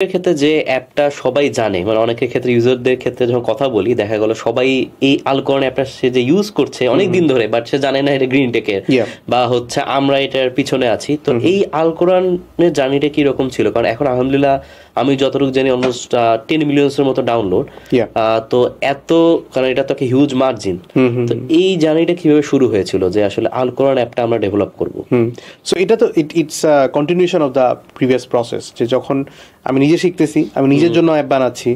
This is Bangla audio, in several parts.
এর ক্ষেত্রে যে অ্যাপটা সবাই জানে, মানে অনেকের ক্ষেত্রে ইউজারদের ক্ষেত্রে যখন কথা বলি দেখা গেল সবাই এই আলকরন অ্যাপটা সে যে ইউজ করছে অনেক দিন ধরে, বাট সে জানে না এটা গ্রিন টেকের Yeah. বা হচ্ছে আমরা এটার পিছনে আছি। তো এই আলকরনের জার্নিটা কি রকম ছিল? কারণ এখন আলহামদুলিল্লাহ আমি যতটুকু জানি অলমোস্ট 10 মিলিয়ন্সের মতো ডাউনলোড। Yeah. তো এত, কারণ এটা তো একটা হিউজ মার্জিন। তো এই জার্নিটা কিভাবে শুরু হয়েছিল যে আসলে আলকরন অ্যাপটা আমরা ডেভেলপ করব? সো এটা তো it's continuation of the previous process, যে যখন আমি নিজে শিখতেছি, আমি নিজের জন্য অ্যাপ বানাচ্ছি,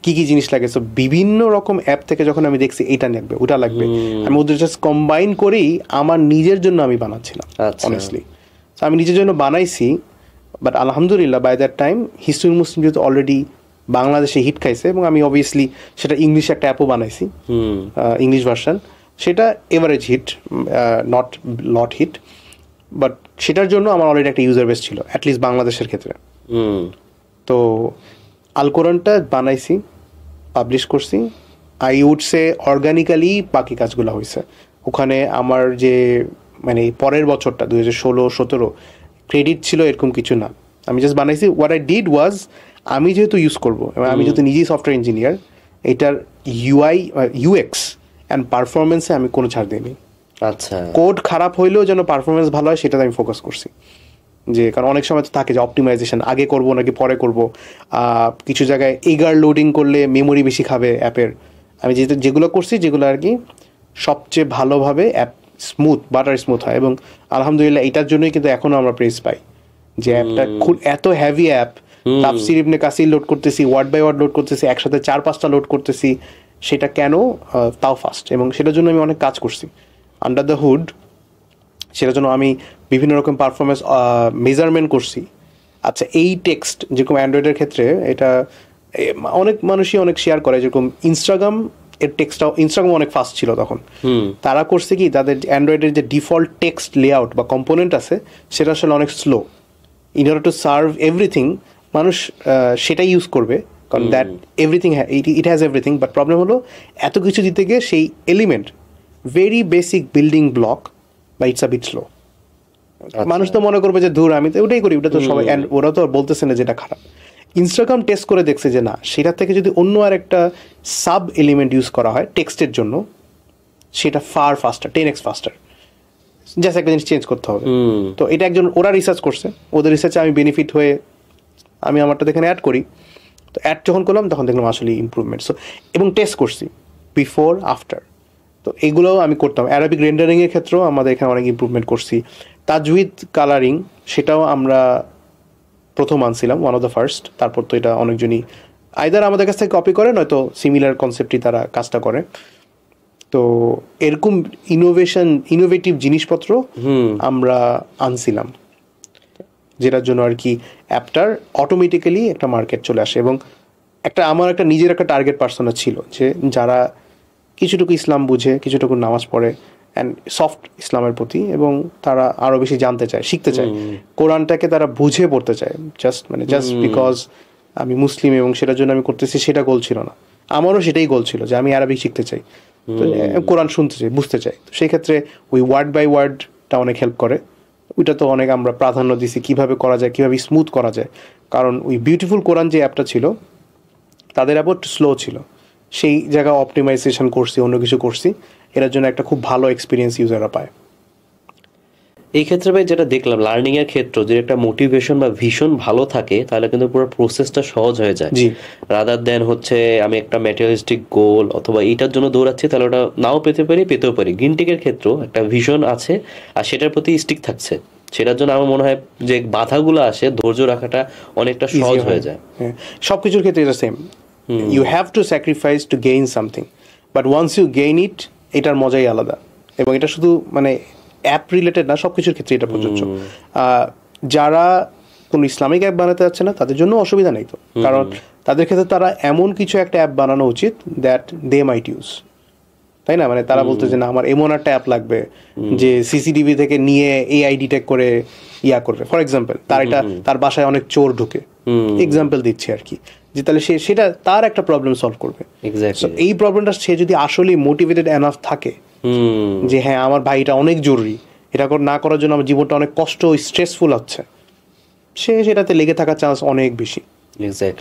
কি কি জিনিস লাগে। সো বিভিন্ন রকম অ্যাপ থেকে যখন আমি দেখছি এটা লাগবে ওটা লাগবে, আমি ওদের জাস্ট কম্বাইন করেই আমার নিজের জন্য আমি বানাচ্ছিলাম আচ্ছা। অনেস্টলি। সো আমি নিজের জন্য বানাইছি, বাট আলহামদুলিল্লাহ বাই দ্যাট টাইম হিস্টরি মুসলিম যেহেতু অলরেডি বাংলাদেশে হিট খাইছে, এবং আমি অবভিয়াসলি সেটা ইংলিশ একটা অ্যাপও বানাইছি, ইংলিশ ভার্সন, সেটা average hit, not lot hit, but সেটার জন্য আমার অলরেডি একটা ইউজার বেস ছিল অ্যাটলিস্ট বাংলাদেশের ক্ষেত্রে। তো আল কোরআনটা বানাইছি, পাবলিশ করছি, আই উড সে অর্গানিক্যালি বাকি কাজগুলো হয়েছে। ওখানে আমার যে মানে পরের বছরটা 2016-17 ক্রেডিট ছিল এরকম কিছু না, আমি জাস্ট বানাইছি। হোয়াট আই ডিড ওয়াজ, আমি যেহেতু ইউজ করবো এবং আমি যেহেতু নিজেই সফটওয়্যার ইঞ্জিনিয়ার, এটার ইউআই ইউএক্স অ্যান্ড পারফরমেন্সে আমি কোনো ছাড় দিইনি। আচ্ছা, কোড খারাপ হইলেও যেন পারফরমেন্স ভালো হয় সেটাতে আমি ফোকাস করছি। যে কারণ অনেক সময় তো থাকে যে অপটিমাইজেশন আগে করব নাকি পরে করব, কিছু জায়গায় এগার লোডিং করলে মেমোরি বেশি খাবে অ্যাপের। আমি যেগুলো করছি, যেগুলো আর কি সবচেয়ে ভালোভাবে অ্যাপ স্মুথ, বাটার স্মুথ হয়, এবং আলহামদুলিল্লাহ এটার জন্যই কিন্তু এখনও আমরা প্রেস পাই যে অ্যাপটা খুব এত হেভি অ্যাপ, তাফসির ইবনে কাসির লোড করতেছি, ওয়ার্ড বাই ওয়ার্ড লোড করতেছি, একসাথে 4-5টা লোড করতেছি, সেটা কেন তাও ফাস্ট, এবং সেটার জন্য আমি অনেক কাজ করছি আন্ডার দ্য হুড। সেটার জন্য আমি বিভিন্ন রকম পারফরমেন্স মেজারমেন্ট করছি। আচ্ছা, এই টেক্সট যেরকম অ্যান্ড্রয়েডের ক্ষেত্রে এটা অনেক মানুষই অনেক শেয়ার করে, যেরকম ইনস্টাগ্রাম এর টেক্সটটাও, ইনস্টাগ্রাম অনেক ফাস্ট ছিল তখন। তারা করছে কি, তাদের অ্যান্ড্রয়েডের যে ডিফল্ট টেক্সট লেআউট বা কম্পোনেন্ট আছে সেটা আসলে অনেক slow. In order to serve everything মানুষ সেটাই ইউজ করবে, কারণ that everything it has everything, but problem হলো এত কিছু দিতে গিয়ে সেই element, very basic building block বা ইটস আ বিট স্লো। মানুষ তো মনে করবে যে ধুর আমি তো ওটাই করি, ওটা তো সবাই, ওরা তো বলতেছে না যেটা খারাপ। ইনস্টাগ্রাম টেস্ট করে দেখছে যে না, সেটা থেকে যদি অন্য আর একটা সাব এলিমেন্ট ইউজ করা হয় টেক্সটের জন্য, সেটা ফার ফাস্টার, 10x ফাস্টার, জাস্ট একটা জিনিস চেঞ্জ করতে হবে। তো এটা একজন ওরা রিসার্চ করছে, ওদের রিসার্চে আমি বেনিফিট হয়ে আমি আমারটা এখানে অ্যাড করি। তো অ্যাড যখন করলাম তখন দেখলাম আসলে ইমপ্রুভমেন্ট। সো এবং টেস্ট করছি বিফোর আফটার, তো এগুলোও আমি করতাম। অ্যারাবিক রেন্ডারিংয়ের ক্ষেত্রেও আমাদের এখানে অনেক ইমপ্রুভমেন্ট করছি। তাজউইদ কালারিং সেটাও আমরা প্রথম আনছিলাম, ওয়ান অফ দ্য ফার্স্ট। তারপর তো এটা অনেকজনই আইদার আমাদের কাছ থেকে কপি করে, নয়তো সিমিলার কনসেপ্টই তারা কাজটা করে। তো এরকম ইনোভেটিভ জিনিসপত্র আমরা আনছিলাম, যেটার জন্য আর কি অ্যাপটার অটোমেটিক্যালি একটা মার্কেট চলে আসে। এবং আমার একটা নিজের একটা টার্গেট পার্সোনা ছিল, যে যারা কিছুটুকু ইসলাম বুঝে, কিছুটুকু নামাজ পড়ে অ্যান্ড সফট ইসলামের প্রতি, এবং তারা আরও বেশি জানতে চায়, শিখতে চায়, কোরআনটাকে তারা বুঝে পড়তে চায়। জাস্ট বিকজ আমি মুসলিম এবং সেটার জন্য আমি করতেছি, সেটা গোল ছিল না। আমারও সেটাই গোল ছিল যে আমি আরবি শিখতে চাই, কোরআন শুনতে চাই, বুঝতে চাই। তো সেই ক্ষেত্রে ওই ওয়ার্ড বাই ওয়ার্ডটা অনেক হেল্প করে। ওইটা তো অনেক আমরা প্রাধান্য দিছি, কীভাবে করা যায়, কীভাবে স্মুথ করা যায়। কারণ ওই বিউটিফুল কোরআন যে অ্যাপটা ছিল, তাদের অ্যাপ একটু স্লো ছিল, সেই জায়গা অপটিমাইজেশন করছি, অন্য কিছু করছি, এটার জন্য একটা খুব ভালো এক্সপিরিয়েন্স ইউজাররা পায়। এই ক্ষেত্রে ভাই যেটা দেখলাম, লার্নিং এর ক্ষেত্রে যদি একটা মোটিভেশন বা ভিশন ভালো থাকে তাহলে কিন্তু পুরো প্রসেসটা সহজ হয়ে যায়। রাদার দেন হচ্ছে আমি একটা ম্যাটেরিয়ালিস্টিক গোল অথবা এইটার জন্য দৌড়াচ্ছি, তাহলে ওটা নাও পেতেও পারি। গ্রিন টেকের ক্ষেত্রেও একটা ভিশন আছে আর সেটার প্রতি স্টিক থাকছে, সেটার জন্য আমার মনে হয় যে বাধাগুলো আসে ধৈর্য রাখাটা অনেকটা সহজ হয়ে যায়। সব কিছুর ক্ষেত্রে এটা same, you have to sacrifice to gain something, but once you gain it, এটার মজাই আলাদা। এবং এটা শুধু মানে অ্যাপ রিলেটেড না, সব কিছুর ক্ষেত্রে এটা প্রযোজ্য। যারা কোনো ইসলামিক অ্যাপ বানাতে যাচ্ছে না তাদের জন্য অসুবিধা নেই তো, কারণ তাদের ক্ষেত্রে তারা এমন কিছু একটা অ্যাপ বানানো উচিত দ্যাট দে মাইট ইউজ, তাই না? মানে তারা বলতে যে না, আমার এমন একটা অ্যাপ লাগবে যে সিসিটিভি থেকে নিয়ে এআই ডিটেক্ট করে ইয়া করবে। ফর এক্সাম্পল, তার বাসায় অনেক চোর ঢুকে, এক্সাম্পল দিচ্ছি আর কি, যে তাহলে সেটা তার একটা প্রবলেম সলভ করবে। এই প্রবলেমটা সে যদি আসলে মোটিভেটেড এনাফ থাকে যে হ্যাঁ আমার ভাই এটা অনেক জরুরি, এটা না করার জন্য আমার জীবনটা অনেক কষ্ট, স্ট্রেসফুল হচ্ছে, সে সেটাতে লেগে থাকার চান্স অনেক বেশি। এক্স্যাক্টলি।